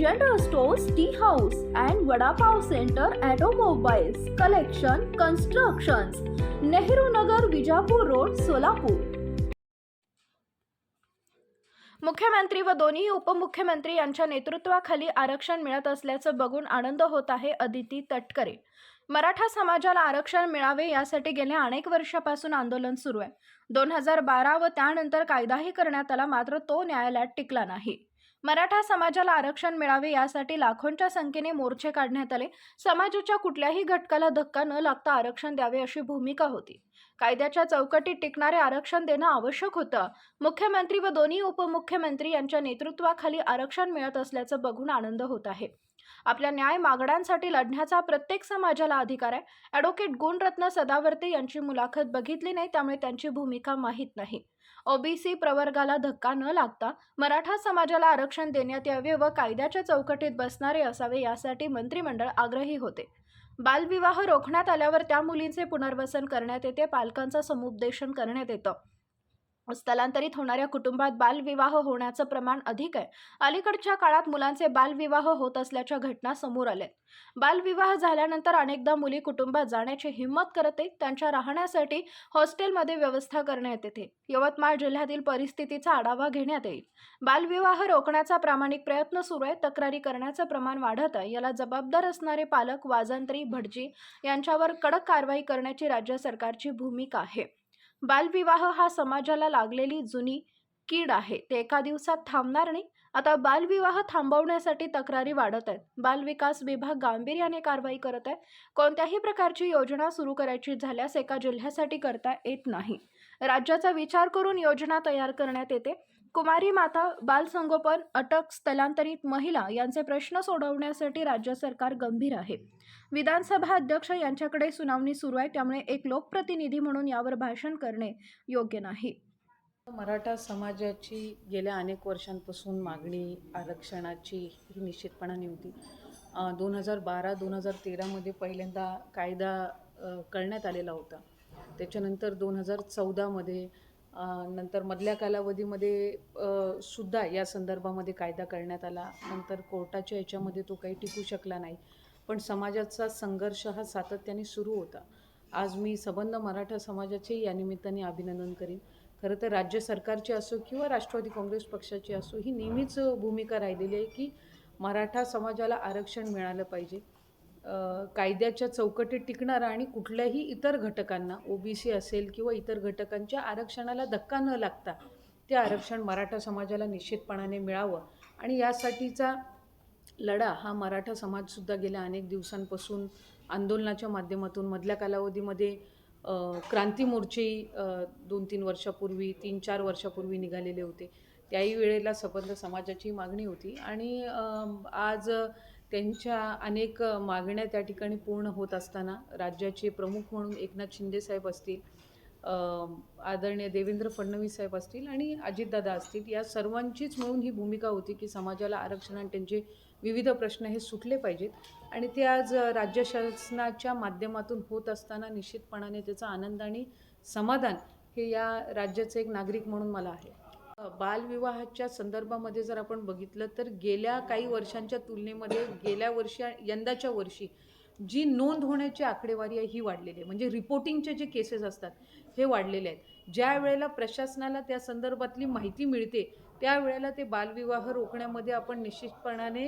General stores, tea house and vada pav centre, automobiles, collection, constructions, Nehru Nagar, Vijapur road, Solapur. मुख्यमंत्री व दोन्ही उपमुख्यमंत्री यांच्या नेतृत्वाखाली आरक्षण मिळत असल्याचं बघून आनंद होत आहे. अदिती तटकरे. मराठा समाजाला आरक्षण मिळावे यासाठी गेल्या अनेक वर्षापासून आंदोलन सुरू आहे. 2012 व त्यानंतर कायदाही करण्यात आला, मात्र तो न्यायालयात टिकला नाही. मराठा समाजाला आरक्षण मिळावे यासाठी लाखोंच्या संख्येने मोर्चे काढण्यात आले. समाजाच्या कुठल्याही घटकाला धक्का न लागता आरक्षण द्यावे अशी भूमिका होती. कायद्याच्या चौकटीत टिकणारे आरक्षण देणं आवश्यक होतं. मुख्यमंत्री व दोन्ही उपमुख्यमंत्री यांच्या नेतृत्वाखाली आरक्षण मिळत असल्याचं बघून आनंद होत आहे. आपल्या न्याय मागण्यांसाठी लढण्याचा प्रत्येक समाजाला अधिकार आहे. ॲडव्होकेट गुणरत्न सदावर्ते यांची मुलाखत बघितली नाही, त्यामुळे त्यांची भूमिका माहीत नाही. ओबीसी प्रवर्गाला धक्का न लागता मराठा समाजाला आरक्षण देण्यात यावे व कायद्याच्या चौकटीत बसणारे असावे यासाठी मंत्रिमंडळ आग्रही होते. बालविवाह रोखण्यात आल्यावर त्या मुलींचे पुनर्वसन करण्यात येते. पालकांचं समुपदेशन करण्यात येतं. स्थलांतरित होणाऱ्या कुटुंबात बालविवाह होण्याचं प्रमाण अधिक आहे. अलीकडच्या काळात मुलांचे बालविवाह होत असल्याच्या घटना समोर आल्या. बालविवाह झाल्यानंतर अनेकदा मुली कुटुंबात जाण्याची हिंमत करते. त्यांच्या राहण्यासाठी हॉस्टेलमध्ये व्यवस्था करण्यात येते. यवतमाळ जिल्ह्यातील परिस्थितीचा आढावा घेण्यात येईल. बालविवाह रोखण्याचा प्रामाणिक प्रयत्न सुरू आहे. तक्रारी करण्याचं प्रमाण वाढत आहे. याला जबाबदार असणारे पालक, वाजंत्री, भटजी यांच्यावर कडक कारवाई करण्याची राज्य सरकारची भूमिका आहे. बालविवाह हा समाजाला लागलेली जुनी कीड आहे. ते एका दिवसात थांबणार नाही. आता बालविवाह थांबवण्यासाठी तक्रारी वाढत आहेत. बालविकास विभाग गांभीर्याने कारवाई करत आहे. कोणत्याही प्रकारची योजना सुरू करायची झाल्यास एका जिल्ह्यासाठी करता येत नाही. राज्याचा विचार करून योजना तयार करण्यात येते. कुमारी माता, बालसंगोपन, अटक, स्थलांतरित महिला यांचे प्रश्न सोडवण्यासाठी राज्य सरकार गंभीर आहे. विधानसभा अध्यक्ष यांच्याकडे सुनावणी सुरू आहे, त्यामुळे एक लोकप्रतिनिधी म्हणून यावर भाषण करणे योग्य नाही. मराठा समाजाची गेल्या अनेक वर्षांपासून मागणी आरक्षणाची ही निश्चितपणाने होती. 2012-2013 पहिल्यांदा कायदा करण्यात आलेला होता. त्याच्यानंतर 2014 नंतर मधल्या कालावधीमध्ये सुद्धा या संदर्भामध्ये कायदा करण्यात आला. नंतर कोर्टाच्या याच्यामध्ये तो काही टिकू शकला नाही. पण समाजाचा संघर्ष हा सातत्याने सुरू होता. आज मी संबंध मराठा समाजाचे या निमित्ताने अभिनंदन करीन. खरं तर राज्य सरकारची असो किंवा राष्ट्रवादी काँग्रेस पक्षाची असो, ही नेहमीच भूमिका राहिलेली आहे की मराठा समाजाला आरक्षण मिळालं पाहिजे. कायद्याच्या चौकटीत टिकणारा आणि कुठल्याही इतर घटकांना, ओबीसी असेल किंवा इतर घटकांच्या आरक्षणाला धक्का न लागता ते आरक्षण मराठा समाजाला निश्चितपणाने मिळावं. आणि यासाठीचा लढा हा मराठा समाजसुद्धा गेल्या अनेक दिवसांपासून आंदोलनाच्या माध्यमातून, मधल्या कालावधीमध्ये क्रांती मोर्चे 2-3 वर्षापूर्वी, 3-4 वर्षापूर्वी निघालेले होते. त्याही वेळेला संबंध समाजाची मागणी होती आणि आज त्यांच्या अनेक मागण्या त्या ठिकाणी पूर्ण होत असताना राज्याचे प्रमुख म्हणून एकनाथ शिंदेसाहेब असतील, आदरणीय देवेंद्र फडणवीस साहेब असतील आणि अजितदादा असतील, या सर्वांचीच मिळून ही भूमिका होती की समाजाला आरक्षण आणि त्यांचे विविध प्रश्न हे सुटले पाहिजेत. आणि ते आज राज्य शासनाच्या माध्यमातून होत असताना निश्चितपणाने त्याचा आनंद आणि समाधान हे या राज्याचे एक नागरिक म्हणून मला आहे. बालविवाहाच्या संदर्भामध्ये जर आपण बघितलं तर गेल्या काही वर्षांच्या तुलनेमध्ये यंदाच्या वर्षी जी नोंद होण्याची आकडेवारी आहे ही वाढलेली आहे. म्हणजे रिपोर्टिंगचे जे केसेस असतात हे वाढलेले आहेत. ज्या वेळेला प्रशासनाला त्या संदर्भातली माहिती मिळते त्यावेळेला ते बालविवाह रोखण्यामध्ये आपण निश्चितपणाने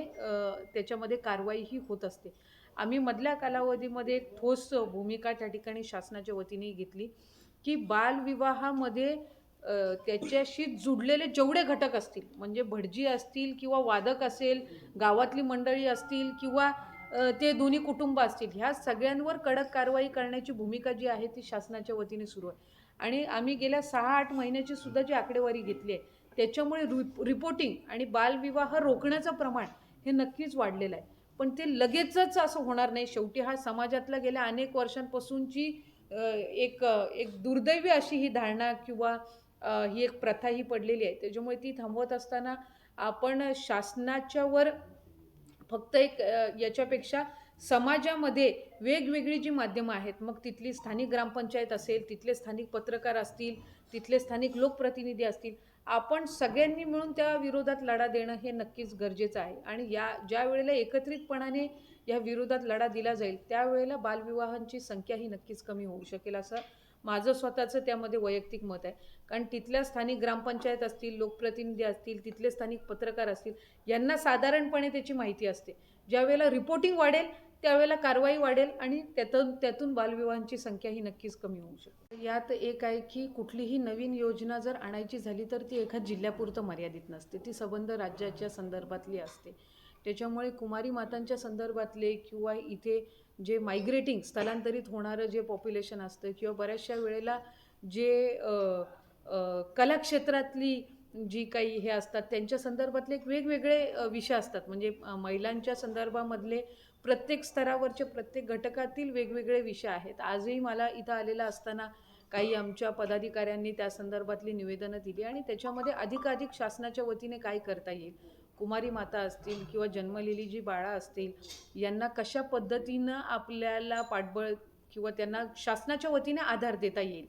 त्याच्यामध्ये कारवाईही होत असते. आम्ही मधल्या कालावधीमध्ये ठोस भूमिका त्या ठिकाणी शासनाच्या वतीने घेतली की बालविवाहामध्ये त्याच्याशी जुडलेले जेवढे घटक असतील, म्हणजे भटजी असतील किंवा वादक असेल, गावातली मंडळी असतील किंवा ते दोन्ही कुटुंब असतील, ह्या सगळ्यांवर कडक कारवाई करण्याची भूमिका जी आहे ती शासनाच्या वतीने सुरू आहे. आणि आम्ही गेल्या 6-8 महिन्याची सुद्धा जी आकडेवारी घेतली आहे त्याच्यामुळे रिपोर्टिंग आणि बालविवाह रोखण्याचं प्रमाण हे नक्कीच वाढलेलं आहे. पण ते लगेचच असं होणार नाही. शेवटी हा समाजातला गेल्या अनेक वर्षांपासूनची एक दुर्दैवी अशी ही धारणा किंवा ही एक प्रथा ही पडलेली आहे. त्याच्यामुळे ती थांबवत असताना आपण शासनाच्यावर फक्त एक याच्यापेक्षा समाजामध्ये वेगवेगळी जी माध्यमं आहेत, मग तिथली स्थानिक ग्रामपंचायत असेल, तिथले स्थानिक पत्रकार असतील, तिथले स्थानिक लोकप्रतिनिधी असतील, आपण सगळ्यांनी मिळून त्या विरोधात लढा देणं हे नक्कीच गरजेचं आहे. आणि ज्या वेळेला एकत्रितपणाने या विरोधात लढा दिला जाईल त्यावेळेला बालविवाहांची संख्या ही नक्कीच कमी होऊ शकेल, असं माझं स्वतःचं त्यामध्ये वैयक्तिक मत आहे. कारण तिथल्या स्थानिक ग्रामपंचायत असतील, लोकप्रतिनिधी असतील, तिथले स्थानिक पत्रकार असतील, यांना साधारणपणे त्याची माहिती असते. ज्यावेळेला रिपोर्टिंग वाढेल त्यावेळेला कारवाई वाढेल आणि त्यातून बालविवाहांची संख्या ही नक्कीच कमी होऊ शकते. यात एक आहे की कुठलीही नवीन योजना जर आणायची झाली तर ती एका जिल्ह्यापुरतं मर्यादित नसते, ती संबंध राज्याच्या संदर्भातली असते. त्याच्यामुळे कुमारी मातांच्या संदर्भातले किंवा इथे जे मायग्रेटिंग स्थलांतरित होणारं जे पॉप्युलेशन असतं किंवा बऱ्याचशा वेळेला जे कलाक्षेत्रातली जी काही हे असतात त्यांच्या संदर्भातले एक वेगवेगळे विषय असतात. म्हणजे महिलांच्या संदर्भामधले प्रत्येक स्तरावरचे प्रत्येक घटकातील वेगवेगळे विषय आहेत. आजही मला इथं आलेला असताना काही आमच्या पदाधिकाऱ्यांनी त्या संदर्भातली निवेदनं दिली आणि त्याच्यामध्ये अधिकाधिक शासनाच्या वतीने काय करता येईल, कुमारी माता असतील किंवा जन्मलेली जी बाळा असतील यांना कशा पद्धतीनं आपल्याला पाठबळ किंवा त्यांना शासनाच्या वतीने आधार देता येईल,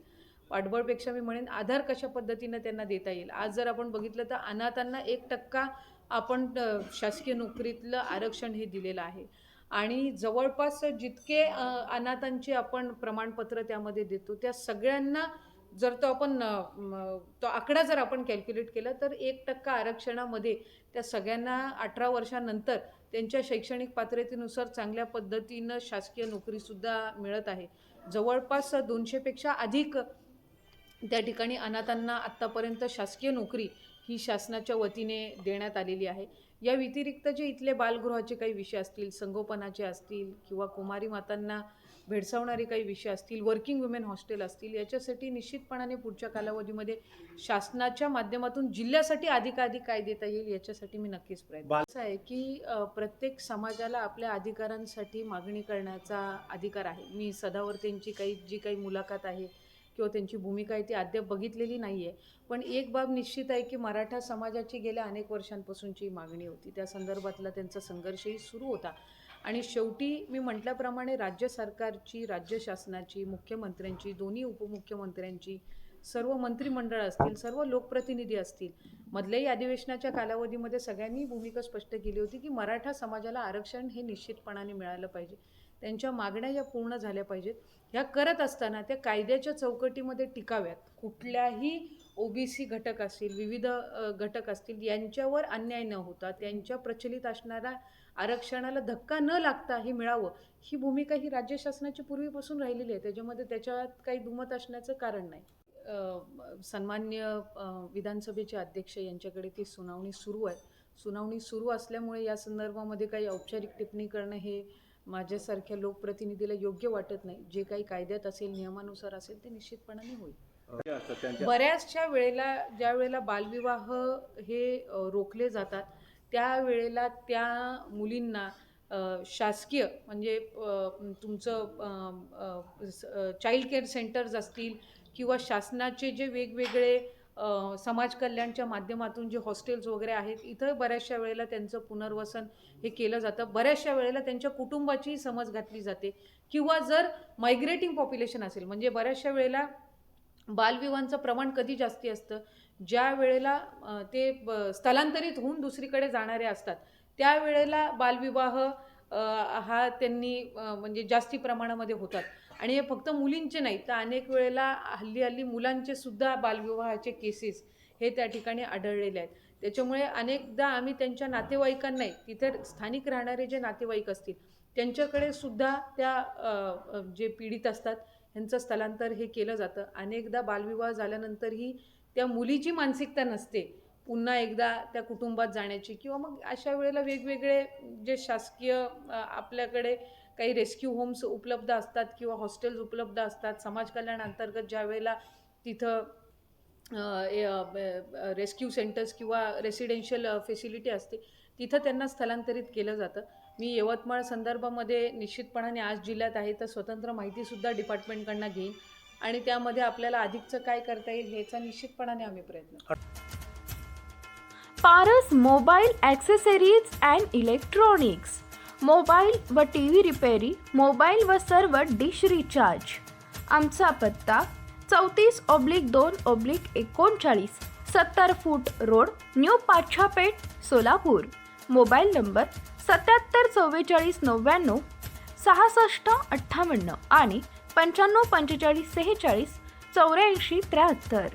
पाठबळपेक्षा मी म्हणेन आधार कशा पद्धतीनं त्यांना देता येईल. आज जर आपण बघितलं तर अनाथांना 1% आपण शासकीय नोकरीतलं आरक्षण हे दिलेलं आहे आणि जवळपास जितके अनाथांचे आपण प्रमाणपत्र त्यामध्ये देतो त्या सगळ्यांना जर तो आपण तो आकडा जर आपण कॅल्क्युलेट केला तर 1% आरक्षणामध्ये त्या सगळ्यांना 18 वर्षानंतर त्यांच्या शैक्षणिक पात्रतेनुसार चांगल्या पद्धतीनं शासकीय नोकरीसुद्धा मिळत आहे. जवळपास 200पेक्षा अधिक त्या ठिकाणी अनाथांना आत्तापर्यंत शासकीय नोकरी ही शासनाच्या वतीने देण्यात आलेली आहे. या व्यतिरिक्त जे इथले बालगृहाचे काही विषय असतील, संगोपनाचे असतील किंवा कुमारी मातांना भेडसावणारे काही विषय असतील, वर्किंग वुमेन हॉस्टेल असतील, याच्यासाठी निश्चितपणाने पुढच्या कालावधीमध्ये शासनाच्या माध्यमातून जिल्ह्यासाठी अधिकाधिक काय देता येईल याच्यासाठी मी नक्कीच प्रयत्न असं आहे की प्रत्येक समाजाला आपल्या अधिकारांसाठी मागणी करण्याचा अधिकार आहे. मी सदावर्तेंची जी काही मुलाखत आहे किंवा त्यांची भूमिका आहे ती अद्याप बघितलेली नाही आहे, पण एक बाब निश्चित आहे की मराठा समाजाची गेल्या अनेक वर्षांपासूनची मागणी होती, त्या संदर्भातला त्यांचा संघर्षही सुरू होता आणि शेवटी मी म्हटल्याप्रमाणे राज्य सरकारची, राज्य शासनाची, मुख्यमंत्र्यांची, दोन्ही उपमुख्यमंत्र्यांची, सर्व मंत्रिमंडळ असतील, सर्व लोकप्रतिनिधी असतील, मधल्याही अधिवेशनाच्या कालावधीमध्ये सगळ्यांनी भूमिका स्पष्ट केली होती की मराठा समाजाला आरक्षण हे निश्चितपणाने मिळालं पाहिजे, त्यांच्या मागण्या या पूर्ण झाल्या पाहिजेत. ह्या करत असताना त्या कायद्याच्या चौकटीमध्ये टिकाव्यात. कुठल्याही ओबीसी घटक असतील, विविध घटक असतील, यांच्यावर अन्याय न होता त्यांच्या प्रचलित असणाऱ्या आरक्षणाला धक्का न लागता हे मिळावं, ही भूमिका ही राज्य शासनाची पूर्वीपासून राहिलेली आहे. त्याच्यामध्ये त्याच्यात काही दुमत असण्याचं कारण नाही. सन्माननीय विधानसभेचे अध्यक्ष यांच्याकडे ती सुनावणी सुरू आहे. सुनावणी सुरू असल्यामुळे या संदर्भामध्ये काही औपचारिक टिप्पणी करणं हे माझ्यासारख्या लोकप्रतिनिधीला योग्य वाटत नाही. जे काही कायद्यात असेल, नियमानुसार असेल ते निश्चितपणाने होईल. बऱ्याचशा वेळेला ज्या वेळेला बालविवाह हे रोखले जातात त्यावेळेला त्या मुलींना शासकीय म्हणजे तुमचं चाइल्ड केअर सेंटर्स असतील किंवा शासनाचे जे वेगवेगळे समाज कल्याणच्या माध्यमातून जे हॉस्टेल्स वगैरे आहेत, इथं बऱ्याचशा वेळेला त्यांचं पुनर्वसन हे केलं जातं. बऱ्याचशा वेळेला त्यांच्या कुटुंबाची समज घातली जाते किंवा जर मायग्रेटिंग पॉप्युलेशन असेल, म्हणजे बऱ्याचशा वेळेला बालविवाहांचं प्रमाण कधी जास्ती असतं, ज्या वेळेला ते स्थलांतरित होऊन दुसरीकडे जाणारे असतात त्यावेळेला बालविवाह हा त्यांनी म्हणजे जास्ती प्रमाणामध्ये होतात. आणि हे फक्त मुलींचे नाही तर अनेक वेळेला हल्ली मुलांचे सुद्धा बालविवाहाचे केसेस हे त्या ठिकाणी आढळलेले आहेत. त्याच्यामुळे अनेकदा आम्ही त्यांच्या नातेवाईकांनाही, तिथे स्थानिक राहणारे जे नातेवाईक असतील त्यांच्याकडे सुद्धा त्या जे पीडित असतात यांचं स्थलांतर हे केलं जातं. अनेकदा बालविवाह झाल्यानंतरही त्या मुलीची मानसिकता नसते पुन्हा एकदा त्या कुटुंबात जाण्याची, किंवा मग अशा वेळेला वेगवेगळे जे शासकीय आपल्याकडे काही रेस्क्यू होम्स उपलब्ध असतात किंवा हॉस्टेल्स उपलब्ध असतात, समाज कल्याण अंतर्गत ज्या वेळेला तिथं रेस्क्यू सेंटर्स किंवा रेसिडेन्शियल फॅसिलिटी असते तिथं त्यांना स्थलांतरित केलं जातं. मी यवतमाळ संदर्भामध्ये निश्चितपणाने आज जिल्ह्यात आहे तर स्वतंत्र माहितीसुद्धा डिपार्टमेंटकडनं घेईन आणि त्यामध्ये आपल्याला अधिकचं काय करता येईल ह्याचा निश्चितपणाने आम्ही प्रयत्न. Paras mobile accessories and electronics, mobile व टी व्ही रिपेरी, मोबाईल व सर्व डिश रिचार्ज. आमचा पत्ता 34/2/39 70 फूट road, new Pachhapeth, Solapur. Mobile number 77 44 99 66 58 आणि 95 45 46 84 73.